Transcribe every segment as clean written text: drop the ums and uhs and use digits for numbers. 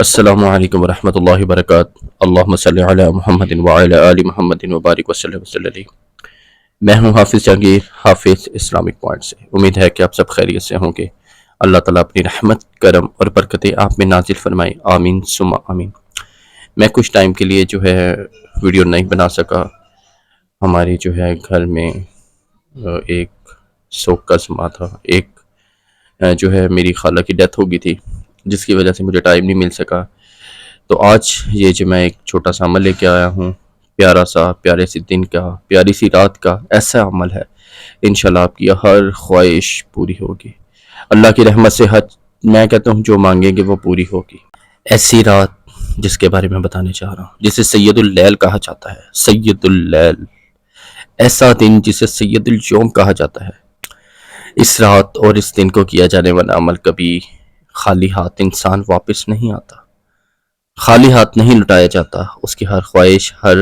السلام علیکم ورحمۃ اللہ وبرکاتہ۔ اللہم صلی علی محمد وعلی آل محمد وبارک وسلم وسلم۔ میں ہوں حافظ جہانگیر، حافظ اسلامک پوائنٹ سے۔ امید ہے کہ آپ سب خیریت سے ہوں گے۔ اللہ تعالیٰ اپنی رحمت، کرم اور برکتیں آپ میں نازل فرمائے، آمین ثم آمین۔ میں کچھ ٹائم کے لیے جو ہے ویڈیو نہیں بنا سکا۔ ہمارے جو ہے گھر میں ایک سوگ کا سما تھا، ایک جو ہے میری خالہ کی ڈیتھ ہو گئی تھی، جس کی وجہ سے مجھے ٹائم نہیں مل سکا۔ تو آج یہ جو میں ایک چھوٹا سا عمل لے کے آیا ہوں، پیارا سا، پیارے سی دن کا، پیاری سی رات کا ایسا عمل ہے، انشاءاللہ آپ کی ہر خواہش پوری ہوگی۔ اللہ کی رحمت سے میں کہتا ہوں جو مانگیں گے وہ پوری ہوگی۔ ایسی رات جس کے بارے میں بتانے چاہ رہا ہوں، جسے سید اللیل کہا جاتا ہے، سید اللیل، ایسا دن جسے سید الجوم کہا جاتا ہے۔ اس رات اور اس دن کو کیا جانے والا عمل کبھی خالی ہاتھ انسان واپس نہیں آتا، خالی ہاتھ نہیں لٹایا جاتا، اس کی ہر خواہش، ہر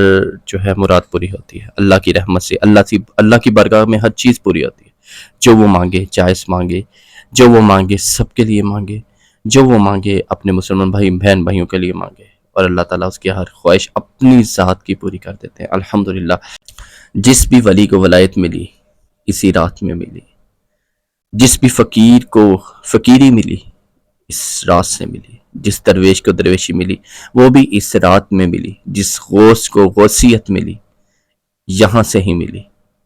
جو ہے مراد پوری ہوتی ہے اللہ کی رحمت سے۔ اللہ کی بارگاہ میں ہر چیز پوری ہوتی ہے۔ جو وہ مانگے، جائز مانگے، جو وہ مانگے سب کے لیے مانگے، جو وہ مانگے اپنے مسلمان بہن بھائیوں کے لیے مانگے، اور اللہ تعالیٰ اس کی ہر خواہش اپنی ذات کی پوری کر دیتے ہیں الحمدللہ۔ جس بھی ولی کو ولایت ملی اسی رات میں ملی، جس بھی فقیر کو فقیری ملی اس رات سے ملی، جس درویش کو درویشی ملی وہ بھی اس رات میں ملی، جس غوث کو غوثیت ملی یہاں سے ہی ملی،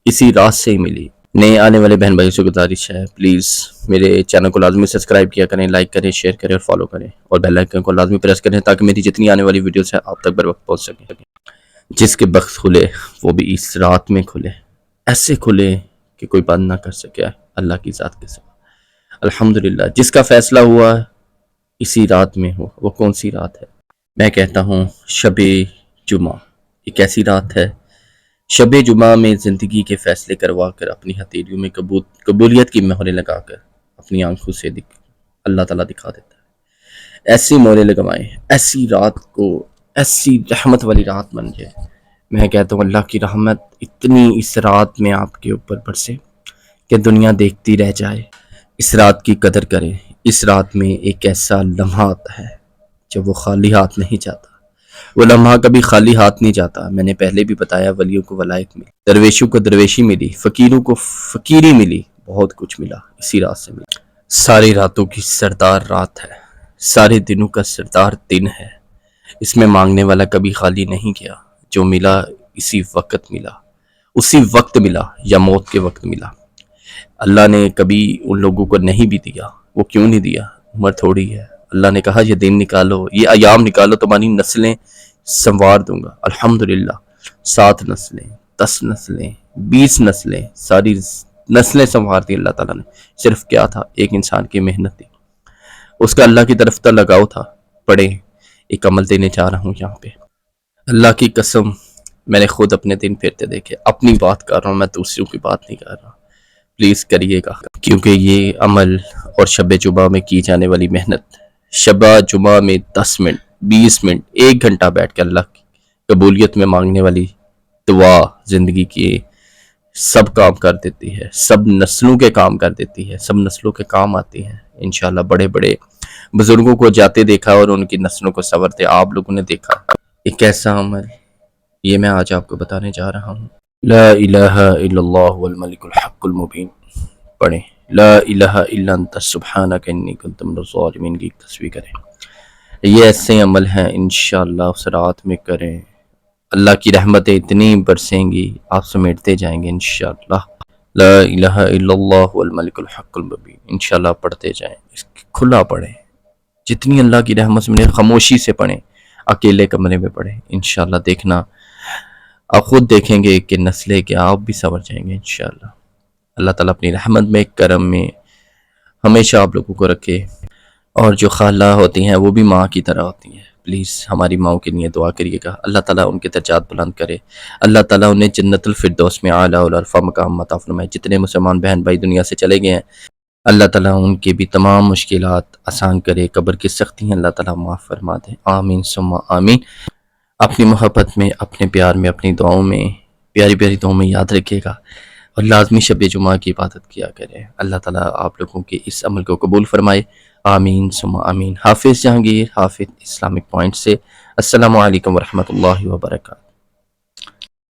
اسی رات سے ہی ملی۔ نئے آنے والے بہن بھائیوں سے گزارش ہے، پلیز میرے چینل کو لازمی سبسکرائب کیا کریں، لائک کریں، شیئر کریں اور فالو کریں، اور بیل آئیکن کو لازمی پریس کریں تاکہ میری جتنی آنے والی ویڈیوز ہیں آپ تک بر وقت پہنچ سکیں۔ جس کے بخت کھلے وہ بھی اس رات میں کھلے، ایسے کھلے کہ کوئی بند نہ کر سکے اللہ کی ذات کے سوا الحمدللہ۔ جس کا فیصلہ ہوا اسی رات میں ہو، وہ کون سی رات ہے؟ میں کہتا ہوں شب جمعہ ایک ایسی رات ہے، شب جمعہ میں زندگی کے فیصلے کروا کر اپنی ہتھیلیوں میں قبولیت کی مہریں لگا کر اپنی آنکھوں سے اللہ تعالیٰ دکھا دیتا ہے۔ ایسی مہریں لگوائیں، ایسی رات کو ایسی رحمت والی رات بن جائے۔ میں کہتا ہوں اللہ کی رحمت اتنی اس رات میں آپ کے اوپر برسے کہ دنیا دیکھتی رہ جائے۔ اس رات کی قدر کریں۔ اس رات میں ایک ایسا لمحہ آتا ہے جب وہ خالی ہاتھ نہیں جاتا، وہ لمحہ کبھی خالی ہاتھ نہیں جاتا۔ میں نے پہلے بھی بتایا، ولیوں کو ولایت ملی، درویشوں کو درویشی ملی، فقیروں کو فقیری ملی، بہت کچھ ملا اسی رات سے ملا۔ ساری راتوں کی سردار رات ہے، سارے دنوں کا سردار دن ہے۔ اس میں مانگنے والا کبھی خالی نہیں گیا، جو ملا اسی وقت ملا، اسی وقت ملا یا موت کے وقت ملا۔ اللہ نے کبھی ان لوگوں کو نہیں بھی دیا، وہ کیوں نہیں دیا؟ عمر تھوڑی ہے۔ اللہ نے کہا یہ دن نکالو، یہ ایام نکالو، تمہاری نسلیں سنوار دوں گا الحمدللہ۔ 7 نسلیں، 10 نسلیں، 20 نسلیں، ساری نسلیں سنوار دی اللہ تعالیٰ نے۔ صرف کیا تھا؟ ایک انسان کی محنت تھی، اس کا اللہ کی طرف تا لگاؤ تھا۔ پڑھیں، ایک عمل دینے چاہ رہا ہوں یہاں پہ، اللہ کی قسم میں نے خود اپنے دن پھرتے دیکھے، اپنی بات کر رہا ہوں، میں دوسروں کی بات نہیں کر رہا۔ پلیز کریے گا، کیونکہ یہ عمل اور شب جمعہ میں کی جانے والی محنت، شب جمعہ میں 10 منٹ، 20 منٹ، 1 گھنٹہ بیٹھ کے اللہ کی قبولیت میں مانگنے والی دعا زندگی کی سب کام کر دیتی ہے، سب نسلوں کے کام کر دیتی ہے، سب نسلوں کے کام آتی ہیں انشاءاللہ۔ بڑے بڑے بزرگوں کو جاتے دیکھا اور ان کی نسلوں کو سنورتے آپ لوگوں نے دیکھا۔ ایک ایسا عمل یہ میں آج آپ کو بتانے جا رہا ہوں۔ لا الہ الا اللہ والملک الحق المبین۔ پڑھیں، لا الہ الا انت سبحانک انی کنت من الظالمین کی تسبیح کریں۔ یہ ایسے عمل ہیں انشاءاللہ اس رات میں کریں، اللہ کی رحمتیں اتنی برسیں گی آپ سمیٹتے جائیں گے انشاءاللہ۔ لا الہ الا اللہ والملک الحق المبین انشاءاللہ پڑھتے جائیں، کھلا پڑھیں، جتنی اللہ کی رحمت سے ملے خاموشی سے پڑھیں، اکیلے کمرے میں پڑھیں انشاءاللہ۔ دیکھنا آپ خود دیکھیں گے کہ نسلیں کہ آپ بھی سنور جائیں گے انشاءاللہ۔ اللہ تعالیٰ اپنی رحمت میں، کرم میں ہمیشہ آپ لوگوں کو رکھے۔ اور جو خالہ ہوتی ہیں وہ بھی ماں کی طرح ہوتی ہیں، پلیز ہماری ماؤں کے لیے دعا کریے گا، اللہ تعالیٰ ان کے درجات بلند کرے، اللہ تعالیٰ انہیں جنت الفردوس میں اعلیٰ اور عرفہ مقام عطا فرمائے۔ جتنے مسلمان بہن بھائی دنیا سے چلے گئے ہیں اللہ تعالیٰ ان کے بھی تمام مشکلات آسان کرے، قبر کی سختیاں اللہ تعالیٰ معاف فرما دے، آمین ثم آمین۔ اپنی محبت میں، اپنے پیار میں، اپنی دعاؤں میں، پیاری پیاری دعاؤں میں یاد رکھے گا، اور لازمی شب جمعہ کی عبادت کیا کرے۔ اللہ تعالیٰ آپ لوگوں کے اس عمل کو قبول فرمائے، آمین ثم آمین۔ حافظ جہانگیر، حافظ اسلامک پوائنٹ سے۔ السلام علیکم ورحمۃ اللہ وبرکاتہ۔